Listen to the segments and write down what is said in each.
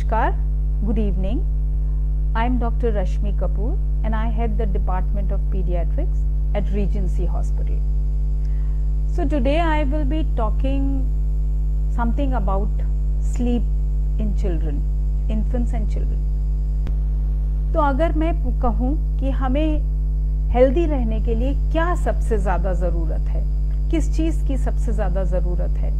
Namaskar, good evening. I am Dr. Rashmi Kapoor and I head the Department of Pediatrics at Regency Hospital. So today I will be talking something about sleep in children, infants and children. तो अगर मैं कहूँ कि हमें healthy रहने के लिए क्या सबसे ज़्यादा ज़रूरत है, किस चीज़ की सबसे ज़्यादा ज़रूरत है,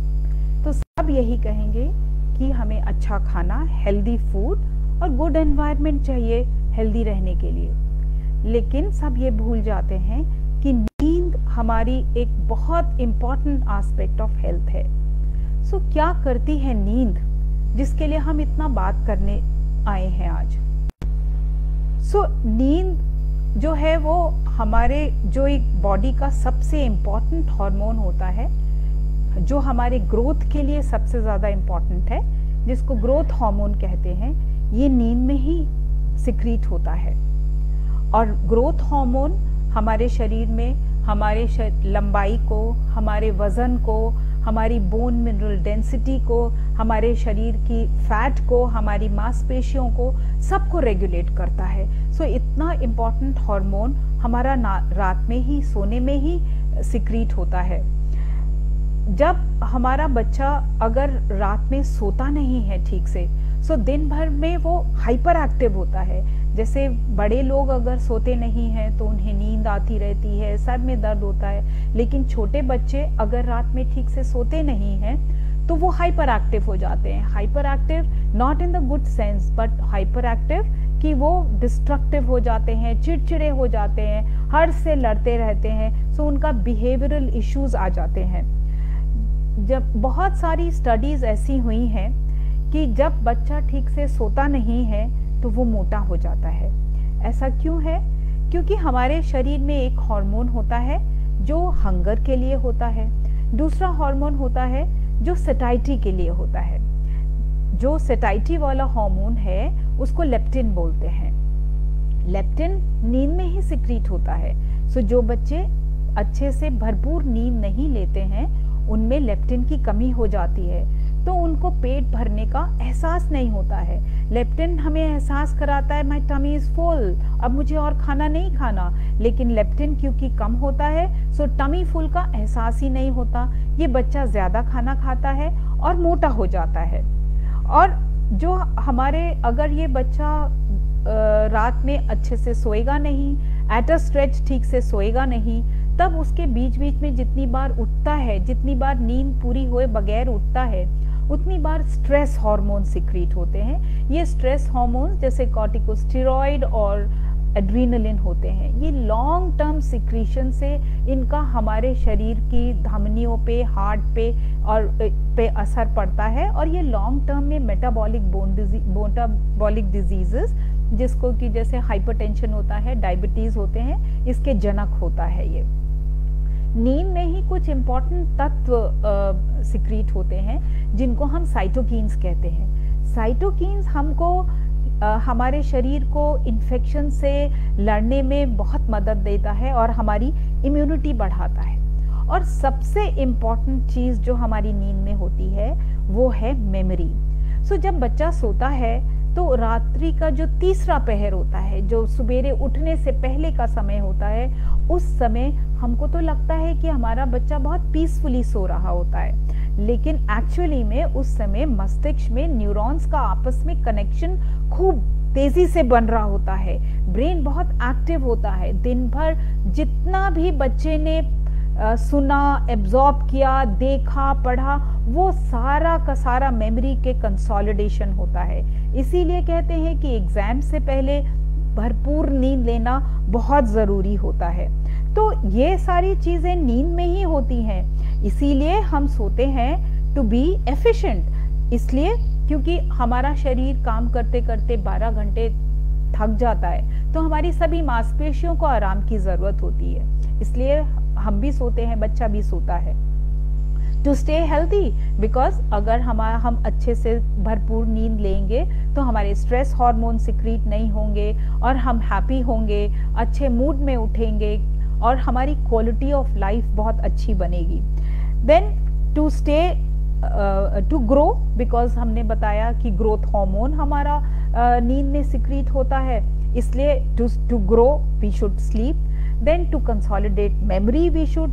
तो सब यही कहेंगे कि हमें अच्छा खाना, हेल्दी फूड और गुड एनवायरनमेंट चाहिए हेल्दी रहने के लिए। लेकिन सब ये भूल जाते हैं कि नींद हमारी एक बहुत इम्पॉर्टेंट एस्पेक्ट ऑफ हेल्थ है। सो क्या करती है नींद, जिसके लिए हम इतना बात करने आए हैं आज। नींद जो है वो हमारे जो एक बॉडी का सबसे इम्पॉर्टेंट हार्मोन होता है, जो हमारे ग्रोथ के लिए सबसे ज़्यादा इम्पॉर्टेंट है, जिसको ग्रोथ हार्मोन कहते हैं, ये नींद में ही सिक्रीट होता है। और ग्रोथ हार्मोन हमारे शरीर में हमारे लंबाई को, हमारे वज़न को, हमारी बोन मिनरल डेंसिटी को, हमारे शरीर की फैट को, हमारी मांसपेशियों को, सबको रेगुलेट करता है। इतना इम्पॉर्टेंट हार्मोन हमारा रात में ही, सोने में ही सिक्रीट होता है। जब हमारा बच्चा अगर रात में सोता नहीं है ठीक से, दिन भर में वो हाइपर एक्टिव होता है। जैसे बड़े लोग अगर सोते नहीं हैं तो उन्हें नींद आती रहती है, सर में दर्द होता है, लेकिन छोटे बच्चे अगर रात में ठीक से सोते नहीं हैं तो वो हाइपर एक्टिव हो जाते हैं। Hyper active not in the good sense, but hyper active कि वो डिस्ट्रक्टिव हो जाते हैं, चिड़चिड़े हो जाते हैं, हर से लड़ते रहते हैं। उनका बिहेवियरल इश्यूज आ जाते हैं। जब बहुत सारी स्टडीज ऐसी हुई हैं कि जब बच्चा ठीक से सोता नहीं है तो वो मोटा हो जाता है। ऐसा क्यों है? क्योंकि हमारे शरीर में एक हार्मोन होता है जो हंगर के लिए होता है, दूसरा हार्मोन होता है जो सेटाइटी के लिए होता है। जो सेटाइटी वाला हार्मोन है उसको लेप्टिन बोलते हैं। लेप्टिन नींद में ही सिक्रीट होता है। जो बच्चे अच्छे से भरपूर नींद नहीं लेते हैं उनमें लेप्टिन की कमी हो जाती है, तो उनको पेट भरने का एहसास नहीं होता है। लेप्टिन हमें एहसास कराता है माय टमी इज फुल, अब मुझे और खाना नहीं खाना, लेकिन लेप्टिन क्योंकि कम होता है टमी फुल का एहसास ही नहीं होता। ये बच्चा ज़्यादा खाना खाता है और मोटा हो जाता है। और जो हमारे अगर ये बच्चा रात में अच्छे से सोएगा नहीं, एट अ स्ट्रेच ठीक से सोएगा नहीं, तब उसके बीच बीच में जितनी बार उठता है, जितनी बार नींद पूरी हुए बगैर उठता है, उतनी बार स्ट्रेस हार्मोन सिक्रीट होते हैं। ये स्ट्रेस हार्मोन जैसे कॉर्टिकोस्टेरॉइड और एड्रेनलिन होते हैं। ये लॉन्ग टर्म सिक्रीशन से इनका हमारे शरीर की धमनियों पे, हार्ट पे और पे असर पड़ता है, और ये लॉन्ग टर्म में मेटाबॉलिक डिजीजेस, जिसको कि जैसे हाइपरटेंशन होता है, डायबिटीज होते हैं, इसके जनक होता है। ये नींद में ही कुछ इम्पॉर्टेंट तत्व सिक्रीट होते हैं जिनको हम साइटोकिन्स कहते हैं। साइटोकिन्स हमको हमारे शरीर को इन्फेक्शन से लड़ने में बहुत मदद देता है और हमारी इम्यूनिटी बढ़ाता है। और सबसे इम्पॉर्टेंट चीज़ जो हमारी नींद में होती है वो है मेमोरी। जब बच्चा सोता है तो रात्रि का जो तीसरा पहर होता है, जो सवेरे उठने से पहले का समय होता है, उस समय हमको तो लगता है कि हमारा बच्चा बहुत पीसफुली सो रहा होता है, लेकिन एक्चुअली में उस समय मस्तिष्क में न्यूरॉन्स का आपस में कनेक्शन खूब तेजी से बन रहा होता है। ब्रेन बहुत एक्टिव होता है। दिन भर जितना भी बच्चे ने सुना, एब्जॉर्ब किया, देखा, पढ़ा, वो सारा का सारा मेमोरी के कंसोलिडेशन होता है। इसीलिए कहते हैं कि एग्जाम से पहले भरपूर नींद लेना बहुत ज़रूरी होता है। तो ये सारी चीज़ें नींद में ही होती हैं। इसीलिए हम सोते हैं टू बी एफिशिएंट, इसलिए क्योंकि हमारा शरीर काम करते करते 12 घंटे थक जाता है, तो हमारी सभी मांसपेशियों को आराम की ज़रूरत होती है। इसलिए हम भी सोते हैं, बच्चा भी सोता है, टू स्टे हेल्थी। बिकॉज अगर हम अच्छे से भरपूर नींद लेंगे तो हमारे स्ट्रेस हार्मोन सिक्रीट नहीं होंगे और हम हैप्पी होंगे, अच्छे मूड में उठेंगे और हमारी क्वालिटी ऑफ लाइफ बहुत अच्छी बनेगी। Then to stay to grow, because हमने बताया कि ग्रोथ हार्मोन हमारा नींद में सिक्रीट होता है, इसलिए to grow we should sleep. Then to consolidate memory we should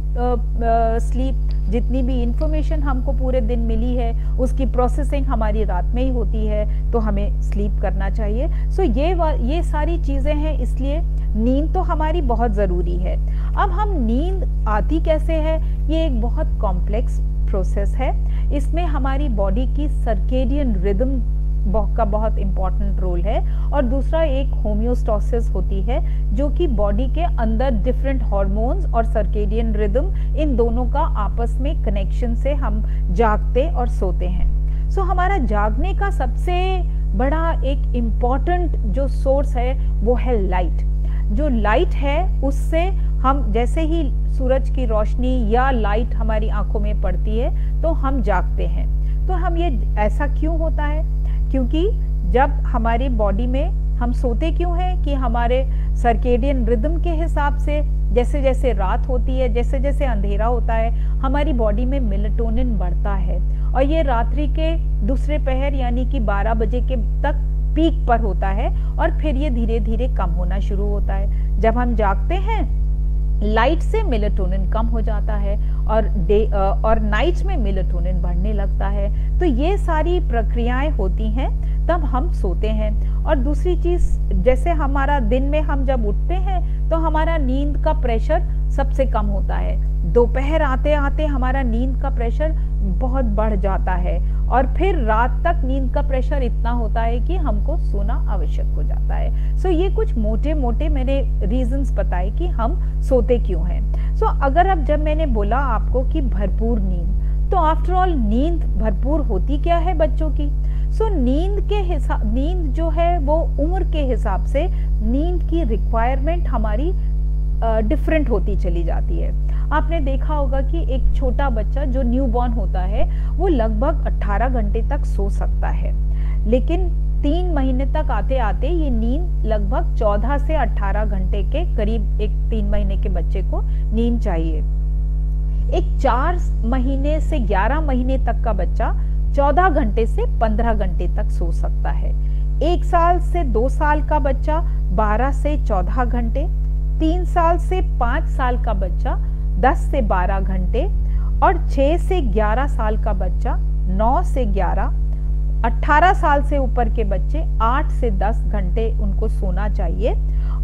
sleep. जितनी भी इंफॉर्मेशन हमको पूरे दिन मिली है उसकी प्रोसेसिंग हमारी रात में ही होती है, तो हमें स्लीप करना चाहिए। सो ये सारी चीज़ें हैं, इसलिए नींद तो हमारी बहुत ज़रूरी है। अब हम नींद आती कैसे है, ये एक बहुत कॉम्प्लेक्स प्रोसेस है। इसमें हमारी बॉडी की सर्केडियन रिदम का बहुत इम्पॉर्टेंट रोल है, और दूसरा एक होम्योस्टासिस होती है, जो कि बॉडी के अंदर डिफरेंट हार्मोन्स और सर्केडियन रिदम, इन दोनों का आपस में कनेक्शन से हम जागते और सोते हैं। सो हमारा जागने का सबसे बड़ा एक इम्पॉर्टेंट जो सोर्स है वो है लाइट। जो लाइट है उससे हम, जैसे ही सूरज की रोशनी या लाइट हमारी आंखों में पड़ती है तो हम जागते हैं। तो हम ये ऐसा क्यों होता है, क्योंकि जब हमारी बॉडी में हम सोते क्यों हैं कि हमारे सर्केडियन रिदम के हिसाब से जैसे जैसे रात होती है, जैसे जैसे अंधेरा होता है, हमारी बॉडी में मेलाटोनिन बढ़ता है, और ये रात्रि के दूसरे पहर यानी कि 12 बजे के तक पीक पर होता है, और फिर ये धीरे धीरे कम होना शुरू होता है। जब हम जागते हैं लाइट से मेलाटोनिन कम हो जाता है, और नाइट में मेलाटोनिन बढ़ने लगता है। तो ये सारी प्रक्रियाएं होती हैं तब हम सोते हैं। और दूसरी चीज, जैसे हमारा दिन में हम जब उठते हैं तो हमारा नींद का प्रेशर सबसे कम होता है। दोपहर आते आते हमारा नींद का प्रेशर बहुत बढ़ जाता है, और फिर रात तक नींद का प्रेशर इतना होता है कि हमको सोना आवश्यक हो जाता है। सो ये कुछ मोटे मोटे मैंने रीजंस बताए कि हम सोते क्यों हैं। सो अगर अब जब मैंने बोला आपको कि भरपूर नींद, तो आफ्टर ऑल नींद भरपूर होती क्या है बच्चों की। सो नींद जो है वो उम्र के हिसाब से नींद की रिक्वायरमेंट हमारी डिफरेंट होती चली जाती है। आपने देखा होगा कि एक छोटा बच्चा जो न्यूबॉर्न होता है वो लगभग 18 घंटे तक सो सकता है, लेकिन 3 महीने तक आते आते ये नींद लगभग 14 से 18 घंटे के करीब, एक 3 महीने के बच्चे को नींद चाहिए। एक 4 महीने से 11 महीने तक का बच्चा 14 घंटे से 15 घंटे तक सो सकता है। 1 साल से 2 साल का बच्चा 12 से 14 घंटे, 3 साल से 5 साल का बच्चा 10 से 12 घंटे, और 6 से 11 साल का बच्चा 9 से 11, 18 साल से ऊपर के बच्चे 8 से 10 घंटे उनको सोना चाहिए,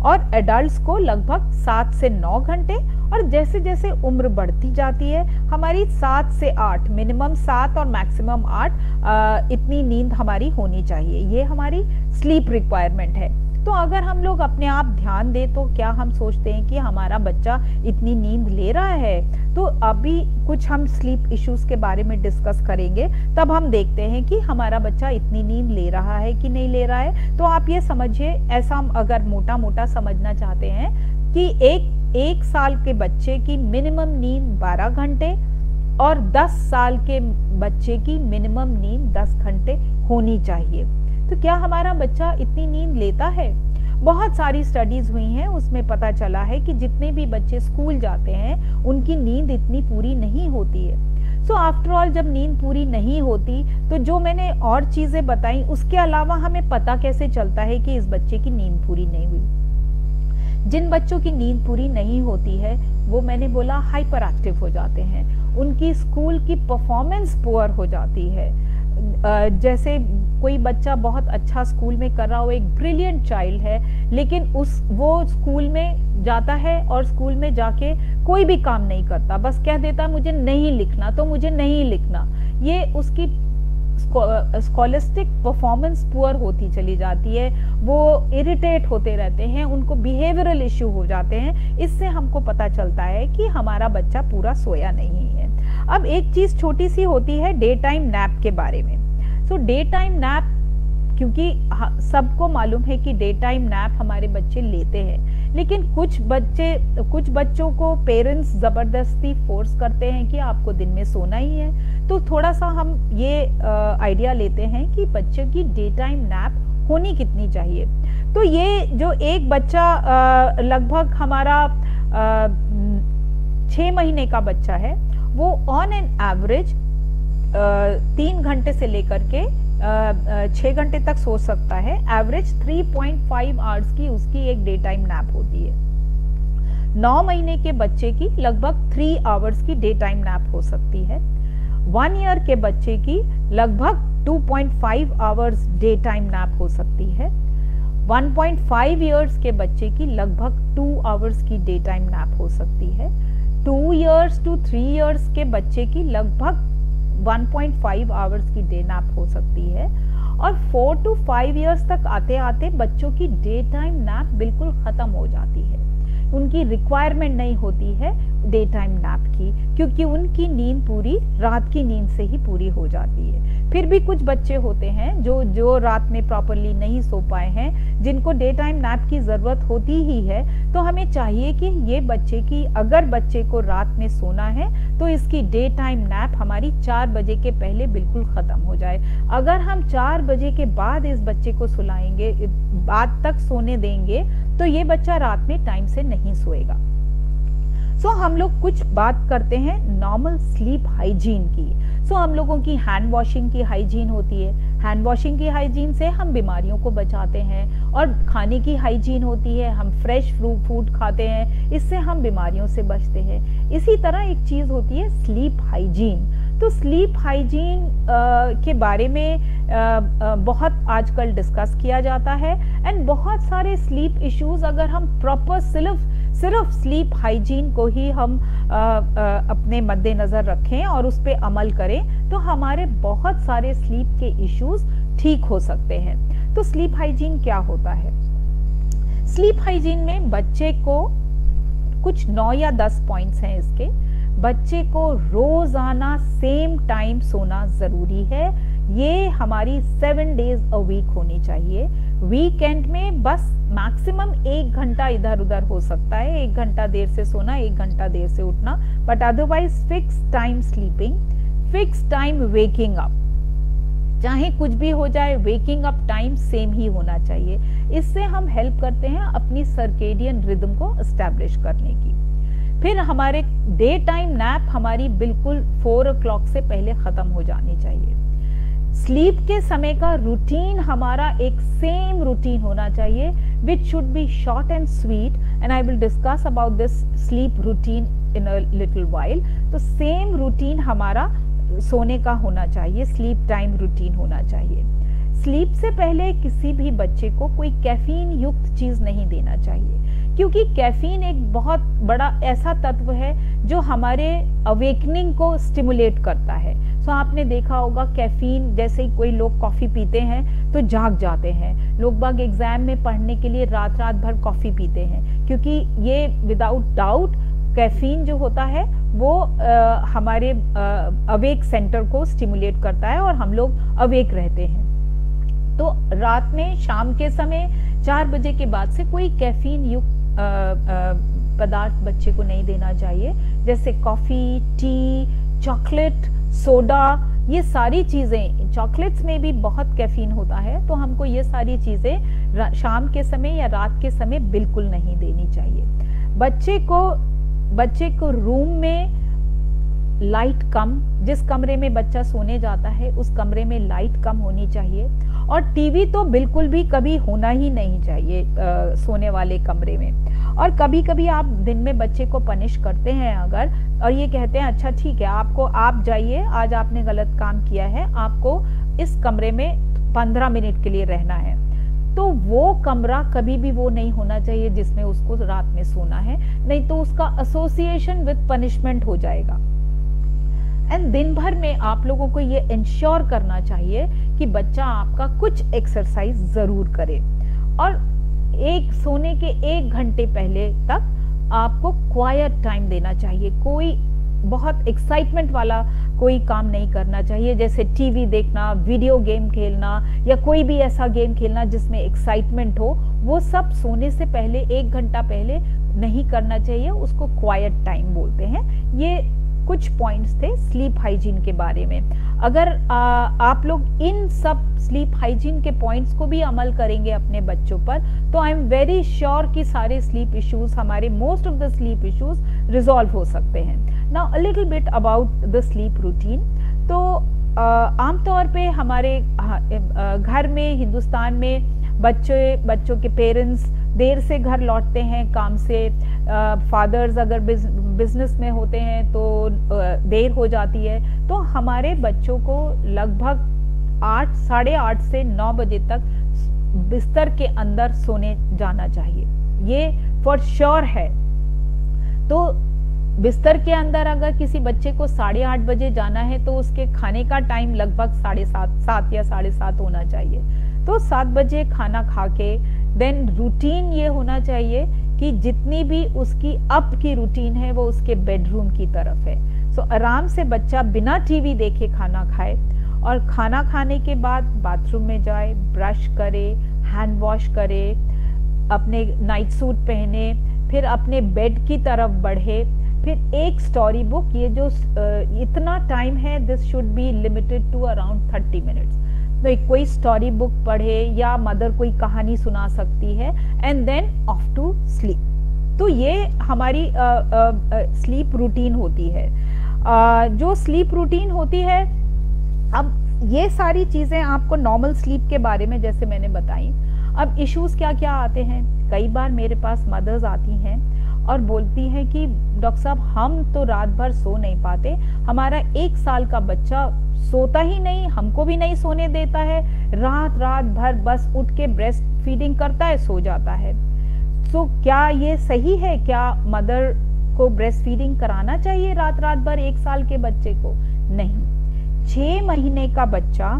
और एडल्ट्स को लगभग 7 से 9 घंटे। और जैसे जैसे उम्र बढ़ती जाती है हमारी 7 से 8, मिनिमम 7 और मैक्सिमम 8 इतनी नींद हमारी होनी चाहिए। ये हमारी स्लीप रिक्वायरमेंट है। तो अगर हम लोग अपने आप ध्यान दें तो क्या हम सोचते हैं कि हमारा बच्चा इतनी नींद ले रहा है। तो अभी कुछ हम स्लीप इश्यूज के बारे में डिस्कस करेंगे, तब हम देखते हैं कि हमारा बच्चा इतनी नींद ले रहा है कि नहीं ले रहा है। तो आप ये समझिए, ऐसा हम अगर मोटा मोटा समझना चाहते हैं कि एक साल के बच्चे की मिनिमम नींद 12 घंटे और 10 साल के बच्चे की मिनिमम नींद 10 घंटे होनी चाहिए। तो क्या हमारा बच्चा इतनी नींद लेता है? बहुत सारी स्टडीज हुई हैं, उसमें पता चला है कि जितने भी बच्चे स्कूल जाते हैं उनकी नींद इतनी पूरी नहीं होती है। सो आफ्टर ऑल जब नींद पूरी नहीं होती तो जो मैंने और चीजें बताई उसके अलावा हमें पता कैसे चलता है कि इस बच्चे की नींद पूरी नहीं हुई। जिन बच्चों की नींद पूरी नहीं होती है वो मैंने बोला हाइपर एक्टिव हो जाते हैं, उनकी स्कूल की परफॉर्मेंस पुअर हो जाती है। जैसे कोई बच्चा बहुत अच्छा स्कूल में कर रहा हो, एक ब्रिलियंट चाइल्ड है, लेकिन वो स्कूल में जाता है और स्कूल में जाके कोई भी काम नहीं करता, बस कह देता मुझे नहीं लिखना तो मुझे नहीं लिखना। ये उसकी स्कॉलिस्टिक परफॉर्मेंस पुअर होती चली जाती है, वो इरिटेट होते रहते हैं, उनको बिहेवियरल इश्यू हो जाते हैं। इससे हमको पता चलता है कि हमारा बच्चा पूरा सोया नहीं है। अब एक चीज छोटी सी होती है डे टाइम नैप के बारे में। सो डे टाइम नैप, क्योंकि सबको मालूम है कि डे टाइम नैप हमारे बच्चे लेते हैं, लेकिन कुछ बच्चों को पेरेंट्स जबरदस्ती फोर्स करते हैं कि आपको दिन में सोना ही है। तो थोड़ा सा हम ये आइडिया लेते हैं कि बच्चे की डे टाइम नैप होनी कितनी चाहिए। तो ये जो एक बच्चा लगभग हमारा 6 महीने का बच्चा है, वो ऑन एन एवरेज 3 घंटे से लेकर के 6 घंटे तक सो सकता है। एवरेज 3.5 आवर्स की उसकी एक डे टाइम नैप होती है। 9 महीने के बच्चे की लगभग 3 आवर्स की डे टाइम नैप हो सकती है। 1 ईयर के बच्चे की लगभग 2.5 आवर्स डे टाइम नैप हो सकती है। 1.5 ईयर्स के बच्चे की लगभग 2 आवर्स की डे टाइम नैप हो सकती है। 2 ईयर्स टू 3 ईयर्स के बच्चे की लगभग 1.5 आवर्स की डे नैप हो सकती है। और 4 to 5 ईयर्स तक आते आते बच्चों की डे टाइम नैप बिल्कुल खत्म हो जाती है। उनकी रिक्वायरमेंट नहीं होती है डे टाइम नैप की, क्योंकि उनकी नींद पूरी रात की नींद से ही पूरी हो जाती है। फिर भी कुछ बच्चे होते हैं जो रात में प्रॉपरली नहीं सो पाए हैं, जिनको डे टाइम नैप की ज़रूरत होती ही है। तो हमें चाहिए कि ये बच्चे की, अगर बच्चे को रात में सोना है तो इसकी डे टाइम नैप हमारी 4 बजे के पहले बिल्कुल ख़त्म हो जाए। अगर हम 4 बजे के बाद इस बच्चे को सुलाएंगे, बाद तक सोने देंगे, तो ये बच्चा रात में टाइम से नहीं सोएगा। सो हम लोग कुछ बात करते हैं नॉर्मल स्लीप हाइजीन की। हम लोगों की हैंड वॉशिंग की हाइजीन होती है। हैंड वॉशिंग की हाइजीन से हम बीमारियों को बचाते हैं। और खाने की हाइजीन होती है, हम फ्रेश फूड खाते हैं, इससे हम बीमारियों से बचते हैं। इसी तरह एक चीज़ होती है स्लीप हाइजीन। तो स्लीप हाइजीन के बारे में बहुत आजकल डिस्कस किया जाता है। एंड बहुत सारे स्लीप इश्यूज, अगर हम प्रॉपर सिर्फ स्लीप हाइजीन को ही हम अपने मद्देनज़र रखें और उस पर अमल करें, तो हमारे बहुत सारे स्लीप के इश्यूज ठीक हो सकते हैं। तो स्लीप हाइजीन क्या होता है? स्लीप हाइजीन में बच्चे को कुछ 9 या 10 पॉइंट्स हैं इसके। बच्चे को रोजाना सेम टाइम सोना जरूरी है। ये हमारी 7 डेज अ वीक होनी चाहिए। वीकेंड में बस मैक्सिमम 1 घंटा इधर उधर हो सकता है, 1 घंटा देर से सोना, 1 घंटा देर से उठना, but otherwise fix time sleeping, fix time waking up. चाहे कुछ भी हो जाए, वेकिंग अप टाइम सेम ही होना चाहिए। इससे हम हेल्प करते हैं अपनी सर्केडियन रिदम को एस्टैब्लिश करने की। फिर हमारे डे टाइम नैप हमारी बिल्कुल 4 o'clock से पहले खत्म हो जानी चाहिए। स्लीप के समय का रूटीन हमारा एक सेम रूटीन होना चाहिए, which should be short and sweet, and I will discuss about this sleep routine in a little while. तो सेम रूटीन हमारा सोने का होना चाहिए, स्लीप टाइम रूटीन होना चाहिए। स्लीप से पहले किसी भी बच्चे को कोई कैफीन युक्त चीज नहीं देना चाहिए, क्योंकि कैफीन एक बहुत बड़ा ऐसा तत्व है जो हमारे अवेकनिंग को स्टिमुलेट करता है। सो आपने देखा होगा कैफीन, जैसे ही कोई लोग कॉफ़ी पीते हैं तो जाग जाते हैं। लोग बाग एग्जाम में पढ़ने के लिए रात रात भर कॉफ़ी पीते हैं, क्योंकि ये विदाउट डाउट कैफीन जो होता है वो हमारे अवेक सेंटर को स्टिमुलेट करता है और हम लोग अवेक रहते हैं। तो रात में, शाम के समय 4 बजे के बाद से कोई कैफीन युक्त पदार्थ बच्चे को नहीं देना चाहिए, जैसे कॉफ़ी, टी, चॉकलेट, सोडा, ये सारी चीज़ें। चॉकलेट्स में भी बहुत कैफीन होता है, तो हमको ये सारी चीज़ें शाम के समय या रात के समय बिल्कुल नहीं देनी चाहिए। बच्चे को रूम में लाइट कम, जिस कमरे में बच्चा सोने जाता है उस कमरे में लाइट कम होनी चाहिए। और टीवी तो बिल्कुल भी कभी होना ही नहीं चाहिए सोने वाले कमरे में। और कभी कभी आप दिन में बच्चे को पनिश करते हैं अगर, और ये कहते हैं अच्छा ठीक है, आप जाइए, आज आपने गलत काम किया है, आपको इस कमरे में 15 मिनट के लिए रहना है, तो वो कमरा कभी भी वो नहीं होना चाहिए जिसमें उसको रात में सोना है, नहीं तो उसका एसोसिएशन विद पनिशमेंट हो जाएगा। एंड दिन भर में आप लोगों को ये इंश्योर करना चाहिए कि बच्चा आपका कुछ एक्सरसाइज जरूर करे। और सोने के 1 घंटे पहले तक आपको क्वाइट टाइम देना चाहिए। कोई बहुत एक्साइटमेंट वाला कोई काम नहीं करना चाहिए, जैसे टीवी देखना, वीडियो गेम खेलना या कोई भी ऐसा गेम खेलना जिसमें एक्साइटमेंट हो, वो सब सोने से पहले 1 घंटा पहले नहीं करना चाहिए। उसको क्वाइट टाइम बोलते हैं। ये कुछ पॉइंट्स थे स्लीप हाइजीन के बारे में। अगर आप लोग इन सब स्लीप हाइजीन के पॉइंट्स को भी अमल करेंगे अपने बच्चों पर, तो आई एम वेरी श्योर कि सारे स्लीप इश्यूज, हमारे most of the sleep issues resolve हो सकते हैं। Now a little bit about the sleep routine. तो आमतौर पे हमारे घर में, हिंदुस्तान में बच्चों के पेरेंट्स देर से घर लौटते हैं काम से। फादर्स अगर बिजनेस में होते हैं तो देर हो जाती है। तो हमारे बच्चों को लगभग 8, साढ़े 8 से 9 बजे तक बिस्तर के अंदर सोने जाना चाहिए, ये फॉर श्योर है। तो बिस्तर के अंदर अगर किसी बच्चे को 8:30 बजे जाना है तो उसके खाने का टाइम लगभग 7:30 या 7:30 होना चाहिए। तो 7 बजे खाना खा के देन रूटीन ये होना चाहिए कि जितनी भी उसकी अप की रूटीन है वो उसके बेडरूम की तरफ है। सो आराम से बच्चा बिना टीवी देखे खाना खाए और खाना खाने के बाद बाथरूम में जाए, ब्रश करे, हैंड वॉश करे, अपने नाइट सूट पहने, फिर अपने बेड की तरफ बढ़े, फिर एक स्टोरी बुक, ये जो इतना टाइम है this should be limited to around 30 minutes. तो कोई स्टोरी बुक पढ़े या मदर कोई कहानी सुना सकती है and then off to sleep. तो ये हमारी स्लीप रूटीन होती है। जो स्लीप रूटीन होती है, अब ये सारी चीजें आपको नॉर्मल स्लीप के बारे में जैसे मैंने बताई। अब इश्यूज क्या क्या आते हैं, कई बार मेरे पास मदर्स आती हैं और बोलती हैं कि डॉक्टर साहब हम तो रात भर सो नहीं पाते, हमारा 1 साल का बच्चा सोता ही नहीं, हमको भी नहीं सोने देता है, रात भर बस उठ के ब्रेस्ट फीडिंग करता है, सो जाता है। तो क्या ये सही है? क्या मदर को ब्रेस्ट फीडिंग कराना चाहिए रात भर 1 साल के बच्चे को? नहीं। 6 महीने का बच्चा,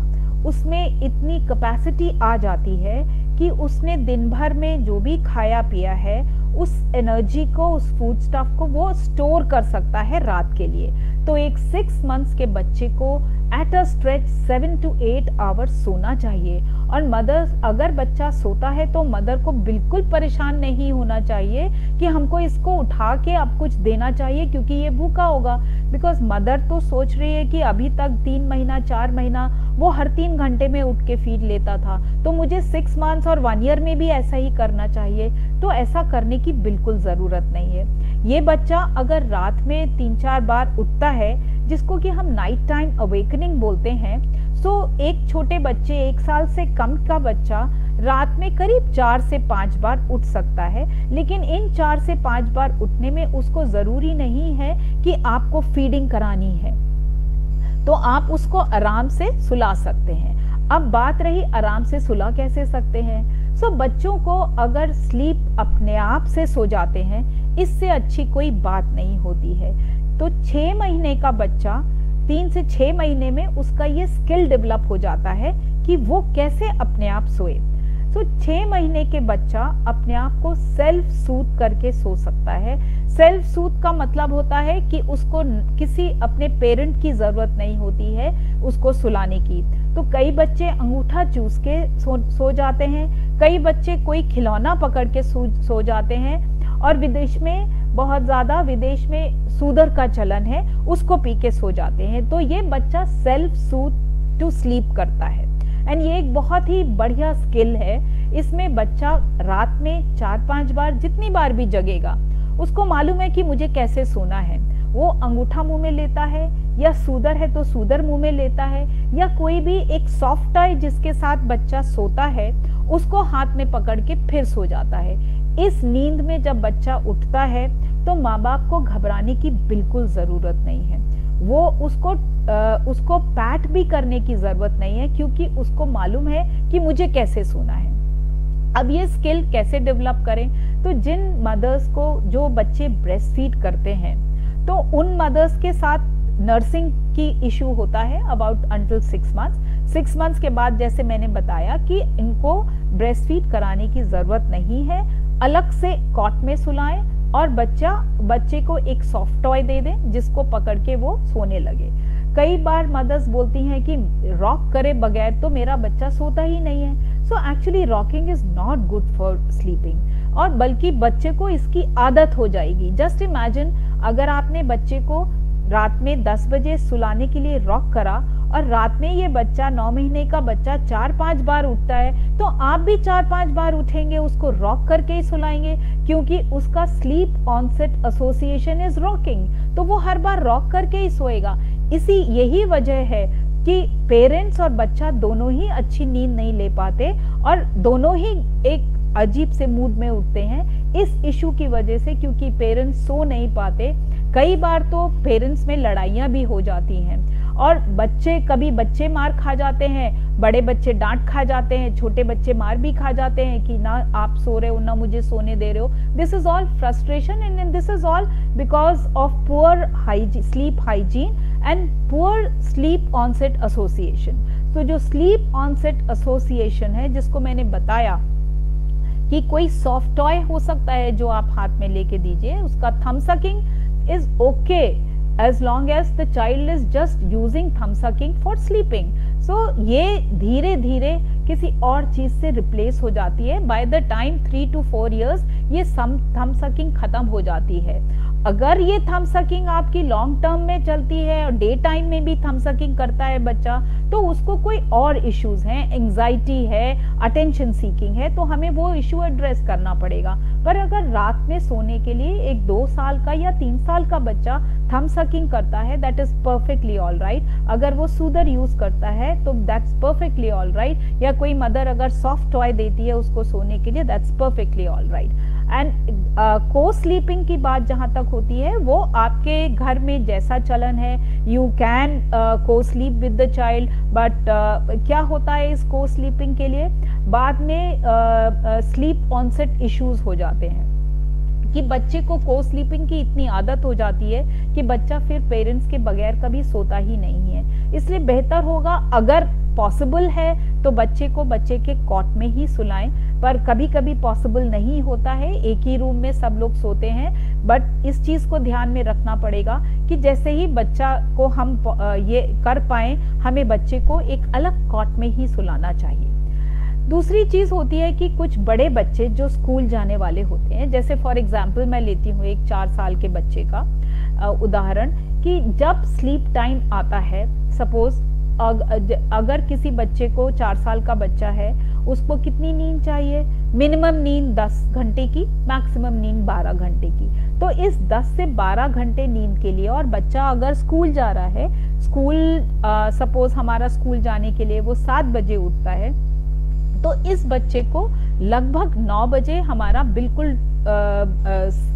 उसमें इतनी कैपेसिटी आ जाती है कि उसने दिन भर में जो भी खाया पिया है उस एनर्जी को, उस फूड स्टफ को वो स्टोर कर सकता है रात के लिए। तो एक 6 मंथ्स के बच्चे को at a stretch 7 to 8 hours सोना चाहिए। और मदर, अगर बच्चा सोता है तो मदर को बिल्कुल परेशान नहीं होना चाहिए कि हमको इसको उठा के अब कुछ देना चाहिए क्योंकि ये भूखा होगा। बिकॉज मदर तो सोच रही है कि अभी तक 3 महीना 4 महीना वो हर 3 घंटे में उठ के फीड लेता था, तो मुझे 6 मंथ्स और 1 ईयर में भी ऐसा ही करना चाहिए। तो ऐसा करने की बिल्कुल जरूरत नहीं है। ये बच्चा अगर रात में 3-4 बार उठता है, जिसको कि हम नाइट टाइम अवेकनिंग बोलते हैं, सो एक छोटे बच्चे, 1 साल से कम का बच्चा रात में करीब 4 से 5 बार उठ सकता है। लेकिन इन 4 से 5 बार उठने में उसको जरूरी नहीं है कि आपको फीडिंग करानी है, तो आप उसको आराम से सुला सकते हैं। अब बात रही आराम से सुला कैसे सकते हैं। सो बच्चों को अगर स्लीप अपने आप से सो जाते हैं, इससे अच्छी कोई बात नहीं होती है। तो 6 महीने का बच्चा 3 से 6 महीने में उसका ये स्किल डेवलप हो जाता है कि वो कैसे अपने आप सोए। तो 6 महीने के बच्चा अपने आप को सेल्फ सूद करके सो सकता है। सेल्फ सूद का मतलब होता है कि उसको किसी अपने पेरेंट की जरूरत नहीं होती है उसको सुलाने की। तो कई बच्चे अंगूठा चूस के सो जाते हैं, कई बच्चे कोई खिलौना पकड़ के सो जाते हैं, और विदेश में बहुत ज्यादा, विदेश में सूदर का चलन है, उसको पी के सो जाते हैं। तो ये बच्चा सेल्फ सूद टू स्लीप करता है एंड ये एक बहुत ही बढ़िया स्किल है। इसमें बच्चा रात में 4-5 बार, जितनी बार भी जगेगा, उसको मालूम है कि मुझे कैसे सोना है। वो अंगूठा मुंह में लेता है, या सूदर है तो सूदर मुंह में लेता है, या कोई भी एक सॉफ्ट टॉय जिसके साथ बच्चा सोता है उसको हाथ में पकड़ के फिर सो जाता है। इस नींद में जब बच्चा उठता है तो माँ बाप को घबराने की बिल्कुल जरूरत नहीं है। वो उसको पैट भी करने की जरूरत नहीं है, क्योंकि उसको मालूम है कि मुझे कैसे सोना है। अब ये स्किल कैसे डेवलप करें? तो जिन मदर्स को, जो बच्चे ब्रेस्ट फीड करते हैं, तो उन मदर्स के साथ नर्सिंग की इशू होता है अबाउट अंटिल 6 मंथ्स। 6 मंथ्स के बाद जैसे मैंने बताया कि इनको ब्रेस्ट फीड कराने की जरूरत नहीं है, अलग से कॉट में सुलाएं और बच्चे को एक सॉफ्ट टॉय दे दें जिसको पकड़ के वो सोने लगे। कई बार मदर्स बोलती हैं कि रॉक करे बगैर तो मेरा बच्चा सोता ही नहीं है। So actually rocking is not good for sleeping, और बल्कि बच्चे को इसकी आदत हो जाएगी। जस्ट इमेजिन, अगर आपने बच्चे को रात में 10 बजे सुलाने के लिए रॉक करा और रात में ये बच्चा 9 महीने का बच्चा 4-5 बार उठता है, तो आप भी 4-5 बार उठेंगे, उसको रॉक करके ही सुलाएंगे, क्योंकि उसका sleep onset association is rocking, तो वो हर बार रॉक करके ही सोएगा। यही वजह है कि पेरेंट्स और बच्चा दोनों ही अच्छी नींद नहीं ले पाते और दोनों ही एक अजीब से मूड में उठते हैं इस इशू की वजह से, क्योंकि पेरेंट्स सो नहीं पाते। कई बार तो पेरेंट्स में लड़ाइयाँ भी हो जाती हैं और कभी बच्चे मार खा जाते हैं, बड़े बच्चे डांट खा जाते हैं, छोटे बच्चे मार भी खा जाते हैं कि ना आप सो रहे हो ना मुझे सोने दे रहे हो। This is all frustration and this is all because of poor sleep hygiene and poor sleep onset association. तो जो स्लीप ऑनसेट एसोसिएशन है, जिसको मैंने बताया कि कोई सॉफ्ट टॉय हो सकता है जो आप हाथ में लेके दीजिए, उसका thumb sucking is okay as long as the child is just using thumb sucking for sleeping. So ये धीरे धीरे किसी और चीज से रिप्लेस हो जाती है। By the time 3 to 4 years ये थंब सकिंग खत्म हो जाती है। अगर ये थंब सकिंग आपकी लॉन्ग टर्म में चलती है और डे टाइम में भी थंब सकिंग करता है बच्चा, तो उसको कोई और इश्यूज हैं, एंजाइटी है, अटेंशन सीकिंग है, तो हमें वो इश्यू एड्रेस करना पड़ेगा। पर अगर रात में सोने के लिए एक 2 साल का या 3 साल का बच्चा थंब सकिंग करता है, that is perfectly all right. अगर वो सूदर यूज करता है तो दैट्स परफेक्टली ऑल राइट, या कोई मदर अगर सॉफ्ट टॉय देती है उसको सोने के लिए, that's perfectly all right. And को स्लीपिंग की बात जहां तक होती है, वो आपके घर में जैसा चलन है, यू कैन को sleep with the child, but क्या होता है इस को स्लीपिंग के लिए बाद में स्लीप ऑनसेट इश्यूज हो जाते हैं कि बच्चे को स्लीपिंग की इतनी आदत हो जाती है कि बच्चा फिर पेरेंट्स के बगैर कभी सोता ही नहीं है। इसलिए बेहतर होगा, अगर पॉसिबल है तो बच्चे के कॉट में ही सुलाएं, पर कभी कभी पॉसिबल नहीं होता है, एक ही रूम में सब लोग सोते हैं। बट इस चीज को ध्यान में रखना पड़ेगा कि जैसे ही बच्चा को हम ये कर पाए, हमें बच्चे को एक अलग कॉट में ही सुलाना चाहिए। दूसरी चीज होती है कि कुछ बड़े बच्चे जो स्कूल जाने वाले होते हैं, जैसे फॉर एग्जाम्पल मैं लेती हूँ एक 4 साल के बच्चे का उदाहरण, कि जब स्लीप टाइम आता है, सपोज अगर किसी बच्चे को 4 साल का बच्चा है, उसको कितनी नींद चाहिए? मिनिमम नींद 10 घंटे की, मैक्सिमम नींद 12 घंटे की। तो इस 10 से 12 घंटे नींद के लिए, और बच्चा अगर स्कूल जा रहा है, सपोज हमारा स्कूल जाने के लिए वो 7 बजे उठता है, तो इस बच्चे को लगभग 9 बजे हमारा बिल्कुल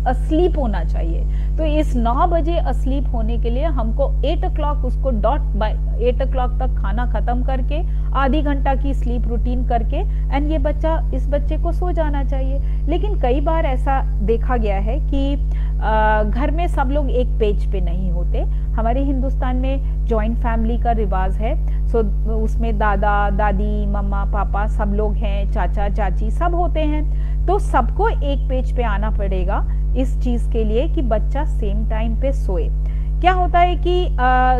अस्लीप होना चाहिए। तो इस 9 बजे अस्लीप होने के लिए हमको 8 o'clock उसको डॉट बाय 8 o'clock तक खाना खत्म करके आधी घंटा की स्लीप रूटीन करके एंड इस बच्चे को सो जाना चाहिए। लेकिन कई बार ऐसा देखा गया है कि घर में सब लोग एक पेज पे नहीं होते। हमारे हिंदुस्तान में जॉइंट फैमिली का रिवाज है, सो उसमें दादा दादी मम्मा पापा सब लोग हैं, चाचा चाची सब होते हैं, तो सबको एक पेज पे आना पड़ेगा इस चीज के लिए कि बच्चा सेम टाइम पे सोए। क्या होता है कि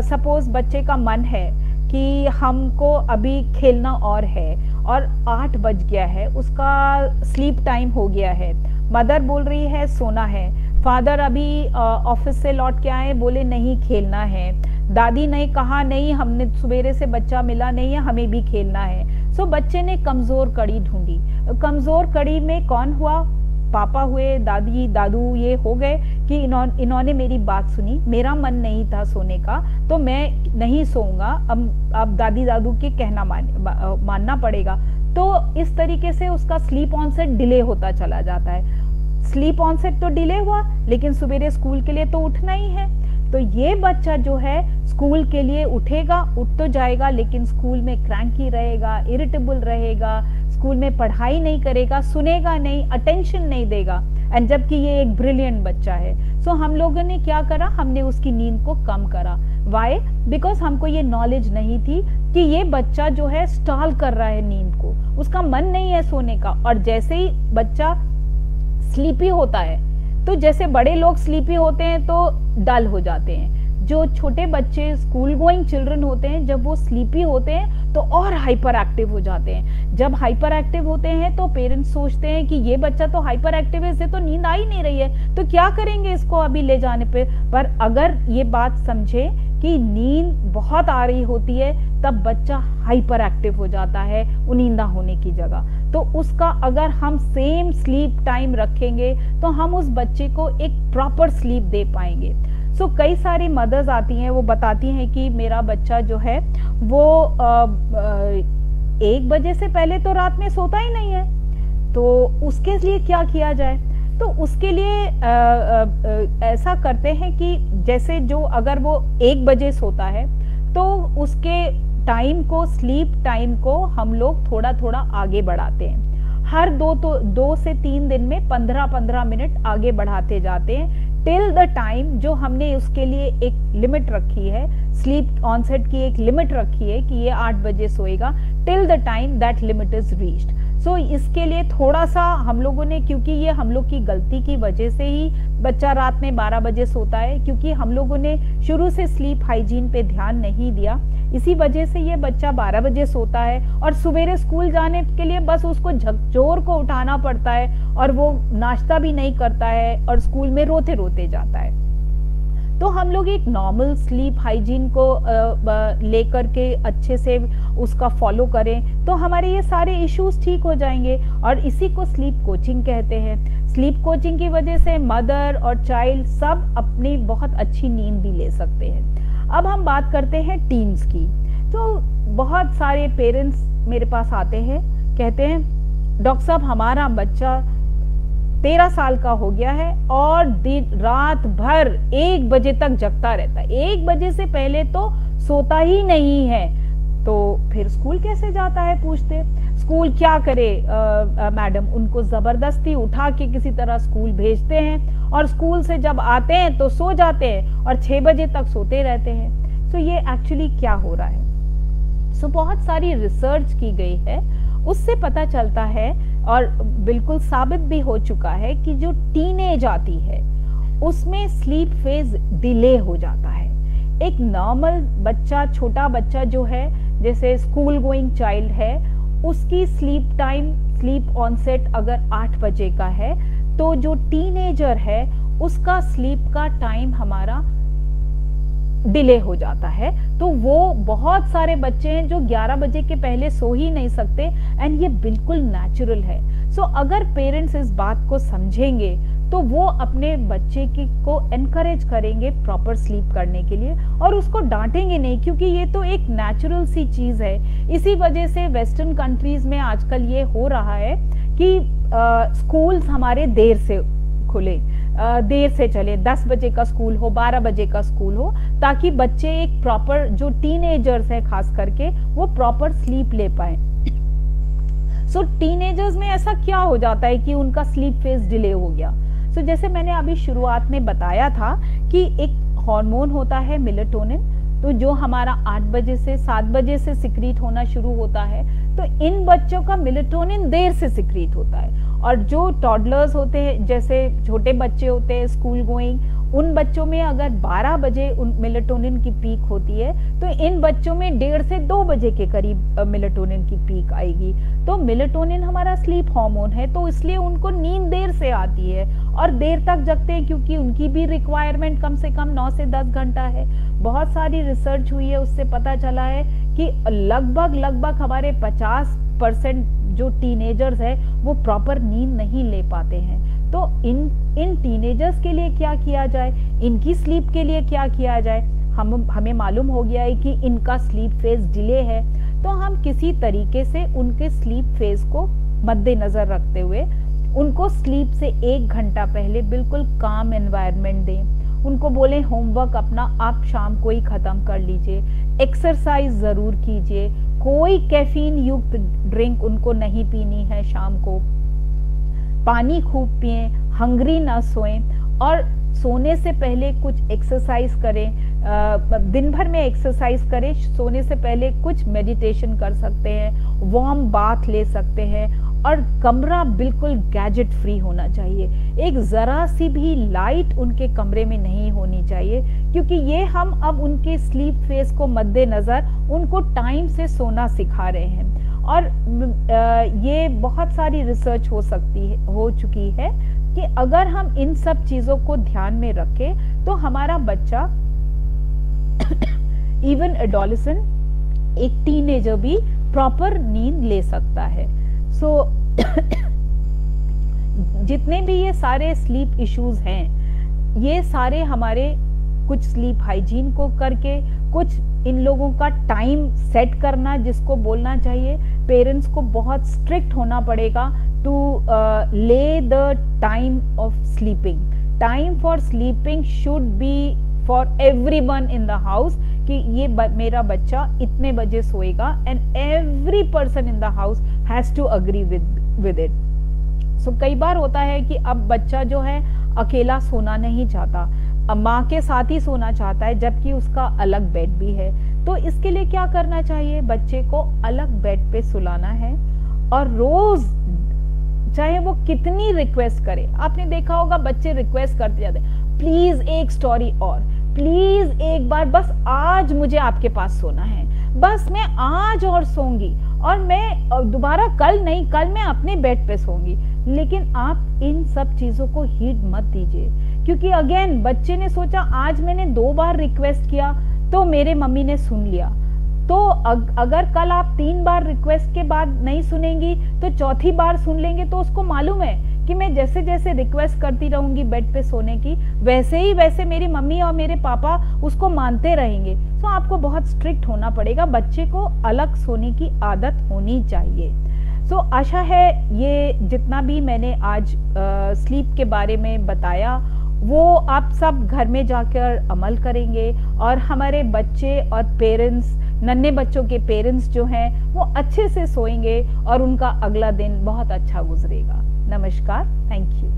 सपोज बच्चे का मन है कि हमको अभी खेलना और है और 8 बज गया है, उसका स्लीप टाइम हो गया है, मदर बोल रही है सोना है, फादर अभी ऑफिस से लौट के आए, बोले नहीं खेलना है, दादी ने कहा नहीं हमने सवेरे से बच्चा मिला नहीं है, हमें भी खेलना है। सो बच्चे ने कमजोर कड़ी ढूंढी। कमजोर कड़ी में कौन हुआ? पापा हुए, दादी दादू ये हो गए कि इन्होंने मेरी बात सुनी, मेरा मन नहीं था सोने का तो मैं नहीं सोऊंगा, अब दादी दादू के कहना मानना पड़ेगा। तो इस तरीके से उसका स्लीप ऑनसेट डिले होता चला जाता है। स्लीप ऑनसेट तो डिले हुआ, लेकिन सवेरे स्कूल के लिए तो उठना ही है। तो ये बच्चा जो है स्कूल के लिए उठेगा, उठ तो जाएगा, लेकिन स्कूल में क्रैंकी रहेगा, इरिटेबल रहेगा, स्कूल में पढ़ाई नहीं करेगा, सुनेगा नहीं, अटेंशन नहीं देगा, एंड जबकि ये एक ब्रिलियंट बच्चा है। सो हम लोगों ने क्या करा, हमने उसकी नींद को कम करा। वाई? बिकॉज हमको ये नॉलेज नहीं थी कि ये बच्चा जो है स्टॉल कर रहा है नींद को, उसका मन नहीं है सोने का। और जैसे ही बच्चा स्लीपी होता है, तो जैसे बड़े लोग स्लीपी होते हैं तो डल हो जाते हैं, जो छोटे बच्चे स्कूल गोइंग चिल्ड्रन होते हैं जब वो स्लीपी होते हैं तो और हाइपर एक्टिव हो जाते हैं। जब हाइपर एक्टिव होते हैं तो पेरेंट्स सोचते हैं कि ये बच्चा तो हाइपर एक्टिव है, इसे तो नींद आ ही नहीं रही है, तो क्या करेंगे इसको अभी ले जाने पे। पर अगर ये बात समझे कि नींद बहुत आ रही होती है तब बच्चा हाइपर एक्टिव हो जाता है उनींदा होने की जगह। तो उसका अगर हम सेम स्लीप टाइम रखेंगे तो हम उस बच्चे को एक प्रॉपर स्लीप दे पाएंगे। सो कई सारी मदर्स आती हैं, वो बताती हैं कि मेरा बच्चा जो है वो 1 बजे से पहले तो रात में सोता ही नहीं है, तो उसके लिए क्या किया जाए। तो उसके लिए ऐसा करते हैं कि जैसे जो अगर वो 1 बजे सोता है तो उसके टाइम को, स्लीप टाइम को हम लोग थोड़ा थोड़ा आगे बढ़ाते हैं। हर 2 से 3 दिन में 15-15 मिनट आगे बढ़ाते जाते हैं टिल द टाइम जो हमने उसके लिए एक लिमिट रखी है, स्लीप ऑनसेट की एक लिमिट रखी है कि ये 8 बजे सोएगा, till the time that limit is reached. So इसके लिए थोड़ा सा हम लोगों ने, क्योंकि ये हम लोग की गलती की वजह से ही बच्चा रात में 12 बजे सोता है, क्योंकि हम लोगों ने शुरू से स्लीप हाइजीन पे ध्यान नहीं दिया, इसी वजह से ये बच्चा 12 बजे सोता है और सवेरे स्कूल जाने के लिए बस उसको झकझोर को उठाना पड़ता है और वो नाश्ता भी नहीं करता है और स्कूल में रोते रोते जाता है। तो हम लोग एक नॉर्मल स्लीप हाइजीन को लेकर के अच्छे से उसका फॉलो करें तो हमारे ये सारे इश्यूज ठीक हो जाएंगे, और इसी को स्लीप कोचिंग कहते हैं। स्लीप कोचिंग की वजह से मदर और चाइल्ड सब अपनी बहुत अच्छी नींद भी ले सकते हैं। अब हम बात करते हैं टीन्स की। तो बहुत सारे पेरेंट्स मेरे पास आते हैं, कहते हैं डॉक्टर साहब हमारा बच्चा 13 साल का हो गया है और दिन रात भर 1 बजे तक जगता रहता है, 1 बजे से पहले तो सोता ही नहीं है, तो फिर स्कूल कैसे जाता है पूछते। स्कूल क्या करे मैडम, उनको जबरदस्ती उठा के किसी तरह स्कूल भेजते हैं और स्कूल से जब आते हैं तो सो जाते हैं और 6 बजे तक सोते रहते हैं। तो ये एक्चुअली क्या हो रहा है। सो बहुत सारी रिसर्च की गई है, उससे पता चलता है और बिल्कुल साबित भी हो चुका है कि जो टीनेज आती है उसमें स्लीप फेज डिले हो जाता है। एक नॉर्मल बच्चा, छोटा बच्चा जो है, जैसे स्कूल गोइंग चाइल्ड है, उसकी स्लीप टाइम, स्लीप ऑनसेट अगर 8 बजे का है, तो जो टीनेजर है उसका स्लीप का टाइम हमारा डिले हो जाता है। तो वो बहुत सारे बच्चे हैं जो 11 बजे के पहले सो ही नहीं सकते, एंड ये बिल्कुल नेचुरल है। सो अगर पेरेंट्स इस बात को समझेंगे तो वो अपने बच्चे को एनकरेज करेंगे प्रॉपर स्लीप करने के लिए और उसको डांटेंगे नहीं, क्योंकि ये तो एक नेचुरल सी चीज है। इसी वजह से वेस्टर्न कंट्रीज में आजकल ये हो रहा है कि स्कूल्स हमारे देर से खुले, देर से चले, 10 बजे का स्कूल हो, 12 बजे का स्कूल हो, ताकि बच्चे एक प्रॉपर, जो टीनेजर्स है खास करके, वो प्रॉपर स्लीप ले पाए। सो टीनेजर्स में ऐसा क्या हो जाता है कि उनका स्लीप फेज डिले हो गया। सो जैसे मैंने अभी शुरुआत में बताया था कि एक हार्मोन होता है मेलेटोनिन, तो जो हमारा 8 बजे से 7 बजे से सिक्रीट होना शुरू होता है, तो इन बच्चों का मेलेटोनिन देर से सिक्रीट होता है। और जो टॉडलर्स होते हैं, जैसे छोटे बच्चे होते हैं स्कूल गोइंग, उन बच्चों में अगर 12 बजे मेलेटोनिन की पीक होती है, तो इन बच्चों में 1:30 से 2 बजे के करीब मेलेटोनिन की पीक आएगी। तो मेलेटोनिन हमारा स्लीप हार्मोन है, तो इसलिए उनको नींद देर से आती है और देर तक जगते हैं, क्योंकि उनकी भी रिक्वायरमेंट कम से कम 9 से 10 घंटा है। बहुत सारी रिसर्च हुई है, उससे पता चला है कि लगभग हमारे 50% जो टीनेजर्स है वो प्रॉपर नींद नहीं ले पाते हैं। तो इन टीनेजर्स के लिए क्या किया जाए, इनकी स्लीप के लिए क्या किया जाए। हमें मालूम हो गया है कि इनका स्लीप फेज डिले है, तो हम किसी तरीके से उनके स्लीप फेज को मद्देनजर रखते हुए उनको स्लीप से 1 घंटा पहले बिल्कुल काम एनवायरनमेंट दें। उनको बोले होमवर्क अपना आप शाम को ही खत्म कर लीजिए, एक्सरसाइज जरूर कीजिए, कोई कैफीन युक्त ड्रिंक उनको नहीं पीनी है शाम को, पानी खूब पिएं, हंग्री ना सोएं, और सोने से पहले कुछ एक्सरसाइज करें, दिन भर में एक्सरसाइज करें, सोने से पहले कुछ मेडिटेशन कर सकते हैं, वार्म बाथ ले सकते हैं, और कमरा बिल्कुल गैजेट फ्री होना चाहिए। एक जरा सी भी लाइट उनके कमरे में नहीं होनी चाहिए, क्योंकि ये हम अब उनके स्लीप फेज को मद्देनजर उनको टाइम से सोना सिखा रहे हैं। और ये बहुत सारी रिसर्च हो चुकी है कि अगर हम इन सब चीजों को ध्यान में रखें तो हमारा बच्चा इवन एडोलेसेंट, एक टीनेजर भी प्रॉपर नींद ले सकता है। सो जितने भी ये सारे स्लीप इश्यूज हैं, ये सारे हमारे कुछ स्लीप हाइजीन को करके, कुछ इन लोगों का टाइम सेट करना, जिसको बोलना चाहिए पेरेंट्स को बहुत स्ट्रिक्ट होना पड़ेगा to lay the time of sleeping. Time for sleeping should be for everyone in the house, कि ये मेरा बच्चा इतने बजे सोएगा, and every person in the house has to agree with it. So कई बार होता है कि अब बच्चा जो है अकेला सोना नहीं चाहता, माँ के साथ ही सोना चाहता है, जबकि उसका अलग बेड भी है। तो इसके लिए क्या करना चाहिए, बच्चे को अलग बेड पे सुलाना है, और रोज चाहे वो कितनी रिक्वेस्ट करे, आपने देखा होगा बच्चे रिक्वेस्ट करते जाते हैं, प्लीज एक स्टोरी और, प्लीज एक बार, बस आज मुझे आपके पास सोना है, बस मैं आज और सोऊंगी, और मैं दोबारा कल नहीं, कल मैं अपने बेड पे सोऊंगी। लेकिन आप इन सब चीजों को हीट मत दीजिए, क्योंकि अगेन बच्चे ने सोचा आज मैंने 2 बार रिक्वेस्ट किया तो मेरे मम्मी ने सुन लिया, तो अगर कल आप 3 बार रिक्वेस्ट के बाद नहीं सुनेंगी तो चौथी बार सुन लेंगे, तो उसको मालूम है कि मैं जैसे जैसे रिक्वेस्ट करती रहूंगी बेड पे सोने की, वैसे ही वैसे मेरी मम्मी और मेरे पापा उसको मानते रहेंगे। तो आपको बहुत स्ट्रिक्ट होना पड़ेगा, बच्चे को अलग सोने की आदत होनी चाहिए। सो आशा है ये जितना भी मैंने आज स्लीप के बारे में बताया वो आप सब घर में जाकर अमल करेंगे, और हमारे बच्चे और पेरेंट्स, नन्हे बच्चों के पेरेंट्स जो हैं वो अच्छे से सोएंगे और उनका अगला दिन बहुत अच्छा गुजरेगा। नमस्कार, थैंक यू।